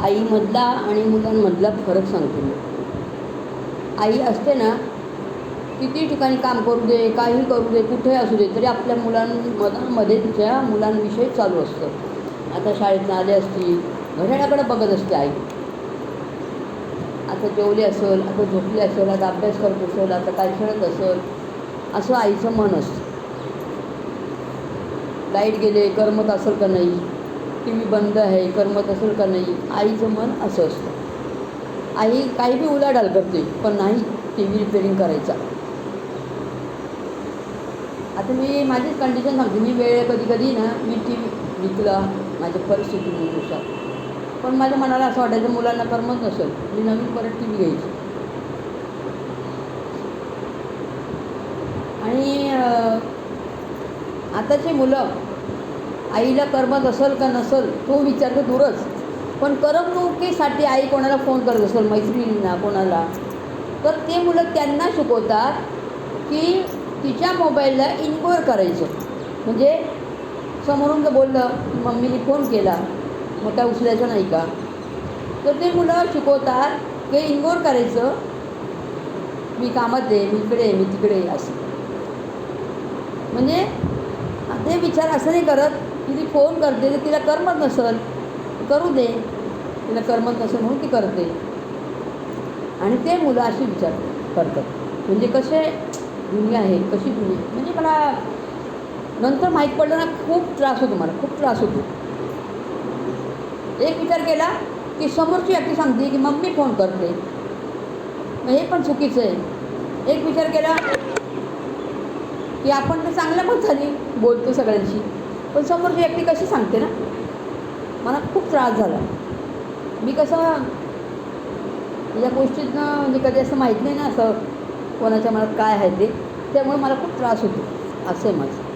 आईमधला आणि मुलांमधला फरक सांगते मी. आई असते ना, किती ठिकाणी काम करू दे, काही करू दे, कुठे असू दे, तरी आपल्या मुलांमध्ये तिच्या मुलांविषयी चालू असतं. आता शाळेतून आले असतील, घड्याळाकडे बघत असते आई. आता जेवली असेल, आता झोपली असेल, आता अभ्यास करत असेल, आता काय खेळत असेल, असं आईचं मन असतं. लाईट गेले, करमत असेल का नाही, टी व्ही बंद आहे, करमत असेल का नाही, आईचं मन असं असतं. आई काही बी उलाढाल करते, पण नाही टी व्ही रिपेअरिंग करायचा. आता मी माझीच कंडिशन सांगते. मी वेळ कधी कधी ना, मी टी व्ही विकला माझ्या परिस्थितीनुसार, पण माझ्या मनाला असं वाटायचं मुलांना करमत नसेल, मी नवीन परत टी व्ही घ्यायची. आणि आताची मुलं आईला करमत असेल का नसेल तो विचार तर दूरच, पण करमणुकीसाठी आई कोणाला फोन करत असेल, मैत्रिणींना कोणाला, तर ते मुलं त्यांना शिकवतात की तिच्या मोबाईलला इग्नोर करायचं. म्हणजे समोरून जर बोललं की मम्मीने फोन केला, मग काय उचलायचं नाही का, तर ते मुलं शिकवतात की इग्नोर करायचं, मी कामात आहे, मी इकडे आहे, मी तिकडे आहे, असं. म्हणजे ते विचार असं नाही करत की ती फोन करते तर तिला करमत नसेल, करू दे, तिला करमत नसेल म्हणून ती करते. आणि ते मुलं असे विचार करतात. म्हणजे कसे दुनिया आहे, कशी दुनिया. म्हणजे मला नंतर माहीत पडलं ना, खूप त्रास होतो, मला खूप त्रास होतो. एक विचार केला की समोरची व्यक्ती सांगते की मम्मी फोन करते, मग हे पण चुकीचं आहे. एक विचार केला की आपण तर चांगल्या मताने बोलतो सगळ्यांशी, पण समोरची व्यक्ती कशी सांगते ना, मला खूप त्रास झाला. मी कसं या गोष्टीतनं म्हणजे कधी असं माहीत नाही ना, असं कोणाच्या मनात काय आहे ते, त्यामुळे मला खूप त्रास होतो. असं आहे माझं.